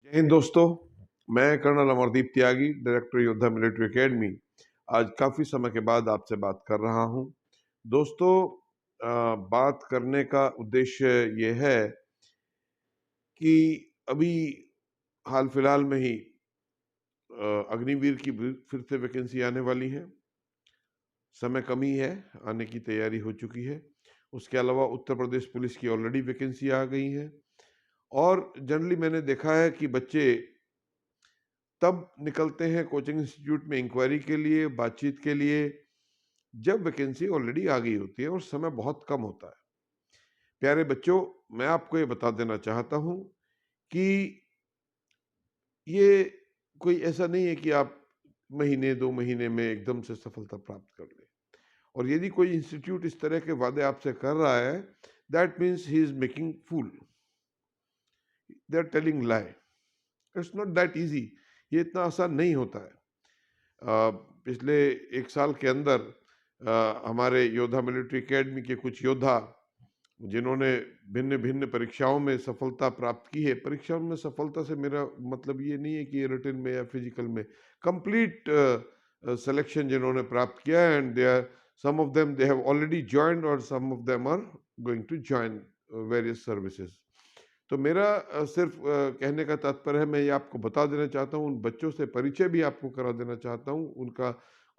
जय हिंद दोस्तों। मैं कर्नल अमरदीप त्यागी, डायरेक्टर योद्धा मिलिट्री एकेडमी, आज काफ़ी समय के बाद आपसे बात कर रहा हूं। दोस्तों, बात करने का उद्देश्य ये है कि अभी हाल फिलहाल में ही अग्निवीर की फिर से वैकेंसी आने वाली है। समय कम ही है, आने की तैयारी हो चुकी है। उसके अलावा उत्तर प्रदेश पुलिस की ऑलरेडी वैकेंसी आ गई है। और जनरली मैंने देखा है कि बच्चे तब निकलते हैं कोचिंग इंस्टीट्यूट में इंक्वायरी के लिए, बातचीत के लिए, जब वैकेंसी ऑलरेडी आ गई होती है और समय बहुत कम होता है। प्यारे बच्चों, मैं आपको ये बता देना चाहता हूं कि ये कोई ऐसा नहीं है कि आप महीने 2 महीने में एकदम से सफलता प्राप्त कर लें। और यदि कोई इंस्टीट्यूट इस तरह के वादे आपसे कर रहा है, that means he is making fool, they are telling lie. It's not that easy. ये इतना आसान नहीं होता है। पिछले 1 साल के अंदर हमारे योद्धा मिलिट्री एकेडमी के कुछ योद्धा जिन्होंने भिन्न भिन्न परीक्षाओं में सफलता प्राप्त की है, परीक्षाओं में सफलता से मेरा मतलब ये नहीं है कि रिटन में या फिजिकल में, कंप्लीट सिलेक्शन जिन्होंने प्राप्त किया है, and they are some of them they have already joined और some of them are going to join various services. तो मेरा सिर्फ कहने का तात्पर्य है, मैं ये आपको बता देना चाहता हूँ, उन बच्चों से परिचय भी आपको करा देना चाहता हूँ, उनका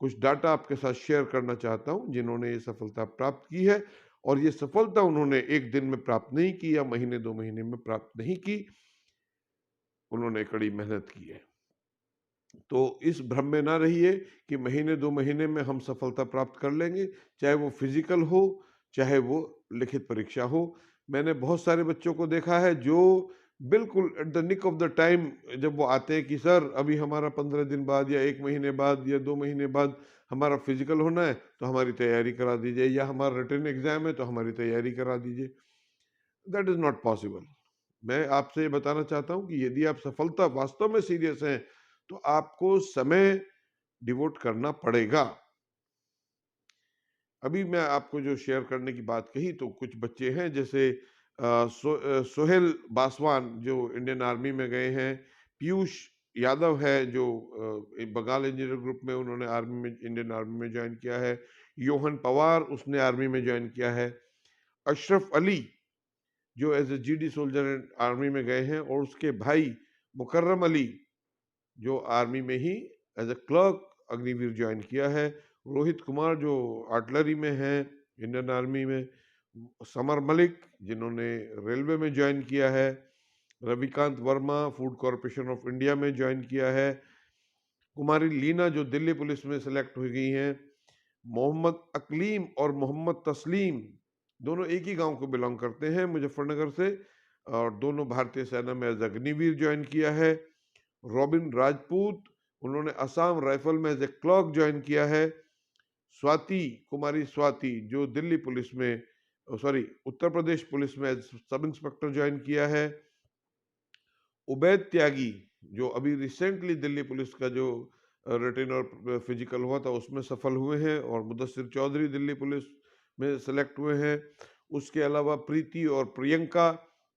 कुछ डाटा आपके साथ शेयर करना चाहता हूँ जिन्होंने ये सफलता प्राप्त की है। और ये सफलता उन्होंने एक दिन में प्राप्त नहीं की या महीने 2 महीने में प्राप्त नहीं की, उन्होंने कड़ी मेहनत की है। तो इस भ्रम में ना रहिए कि महीने 2 महीने में हम सफलता प्राप्त कर लेंगे, चाहे वो फिजिकल हो, चाहे वो लिखित परीक्षा हो। मैंने बहुत सारे बच्चों को देखा है जो बिल्कुल at the nick of the time, जब वो आते हैं कि सर अभी हमारा 15 दिन बाद या 1 महीने बाद या 2 महीने बाद हमारा फिजिकल होना है, तो हमारी तैयारी करा दीजिए, या हमारा रिटन एग्जाम है तो हमारी तैयारी करा दीजिए। That is not possible. मैं आपसे ये बताना चाहता हूँ कि यदि आप सफलता वास्तव में सीरियस हैं, तो आपको समय डिवोट करना पड़ेगा। अभी मैं आपको जो शेयर करने की बात कही, तो कुछ बच्चे हैं जैसे सोहेल बासवान जो इंडियन आर्मी में गए हैं, पीयूष यादव है जो बंगाल इंजीनियर ग्रुप में उन्होंने आर्मी में, इंडियन आर्मी में ज्वाइन किया है, योहन पवार उसने आर्मी में ज्वाइन किया है, अशरफ अली जो as a GD soldier army में गए हैं, और उसके भाई मुकर्रम अली जो आर्मी में ही as a clerk Agniveer join किया है, रोहित कुमार जो आर्टिलरी में है इंडियन आर्मी में, समर मलिक जिन्होंने रेलवे में ज्वाइन किया है, Ravikant Verma food corporation of India में ज्वाइन किया है, कुमारी लीना जो दिल्ली पुलिस में सेलेक्ट हो गई हैं, मोहम्मद अकलीम और मोहम्मद तस्लीम दोनों एक ही गांव को बिलोंग करते हैं, मुजफ्फरनगर से, और दोनों भारतीय सेना में एज अग्निवीर ज्वाइन किया है। रॉबिन राजपूत, उन्होंने असम राइफल में एज ए क्लर्क ज्वाइन किया है। स्वाति कुमारी स्वाति जो दिल्ली पुलिस में, सॉरी उत्तर प्रदेश पुलिस में एज सब इंस्पेक्टर ज्वाइन किया है। उबैद त्यागी जो अभी रिसेंटली दिल्ली पुलिस का जो रिटन और फिजिकल हुआ था उसमें सफल हुए हैं, और मुदस्सिर चौधरी दिल्ली पुलिस में सेलेक्ट हुए हैं। उसके अलावा प्रीति और प्रियंका,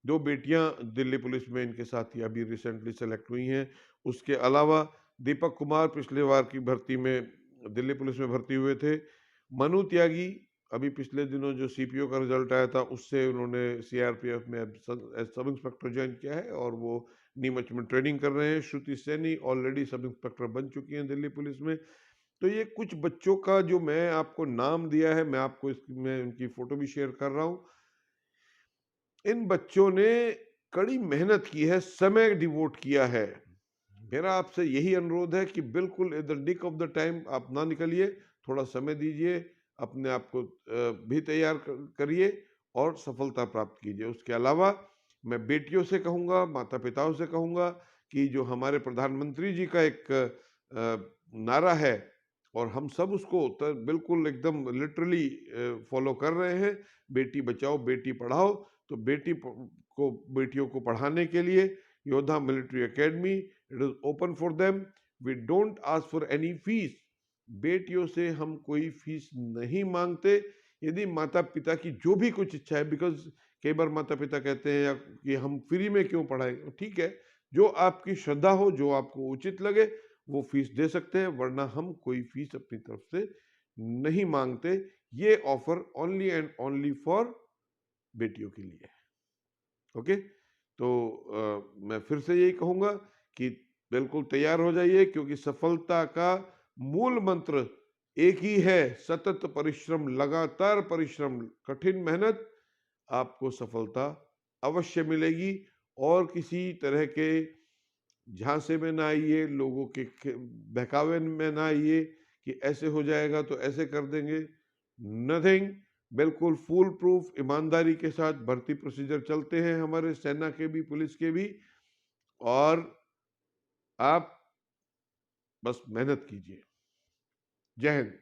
दो बेटियां दिल्ली पुलिस में इनके साथ ही अभी रिसेंटली सेलेक्ट हुई हैं। उसके अलावा दीपक कुमार पिछले बार की भर्ती में दिल्ली पुलिस में भर्ती हुए थे। मनु त्यागी अभी पिछले दिनों जो सीपीओ का रिजल्ट आया था उससे उन्होंने सीआरपीएफ में सब इंस्पेक्टर ज्वाइन किया है और वो नीमच में ट्रेनिंग कर रहे हैं। श्रुति सैनी ऑलरेडी सब इंस्पेक्टर बन चुकी हैं दिल्ली पुलिस में। तो ये कुछ बच्चों का जो मैं आपको नाम दिया है, मैं आपको इसमें उनकी फोटो भी शेयर कर रहा हूँ। इन बच्चों ने कड़ी मेहनत की है, समय डिवोट किया है। मेरा आपसे यही अनुरोध है कि बिल्कुल at the nick of the time आप ना निकलिए, थोड़ा समय दीजिए, अपने आप को भी तैयार करिए और सफलता प्राप्त कीजिए। उसके अलावा मैं बेटियों से कहूँगा, माता पिताओं से कहूँगा कि जो हमारे प्रधानमंत्री जी का एक नारा है और हम सब उसको बिल्कुल एकदम लिटरली फॉलो कर रहे हैं, बेटी बचाओ बेटी पढ़ाओ। तो बेटियों को पढ़ाने के लिए योद्धा military academy, it is open for them. We don't ask for any fees. बेटियों से हम कोई फीस नहीं मांगते। यदि माता पिता की जो भी कुछ इच्छा है, बिकॉज कई बार माता पिता कहते हैं कि हम फ्री में क्यों पढ़ाएं, ठीक है, जो आपकी श्रद्धा हो, जो आपको उचित लगे, वो फीस दे सकते हैं, वरना हम कोई फीस अपनी तरफ से नहीं मांगते। ये offer only and only for बेटियों के लिए है। ओके, तो मैं फिर से यही कहूंगा कि बिल्कुल तैयार हो जाइए, क्योंकि सफलता का मूल मंत्र एक ही है, सतत परिश्रम, लगातार परिश्रम, कठिन मेहनत, आपको सफलता अवश्य मिलेगी। और किसी तरह के झांसे में ना आइए, लोगों के बहकावे में ना आइए कि ऐसे हो जाएगा तो ऐसे कर देंगे। नथिंग, बिल्कुल फूल प्रूफ ईमानदारी के साथ भर्ती प्रोसीजर चलते हैं हमारे सेना के भी, पुलिस के भी। और आप बस मेहनत कीजिए। जय हिंद।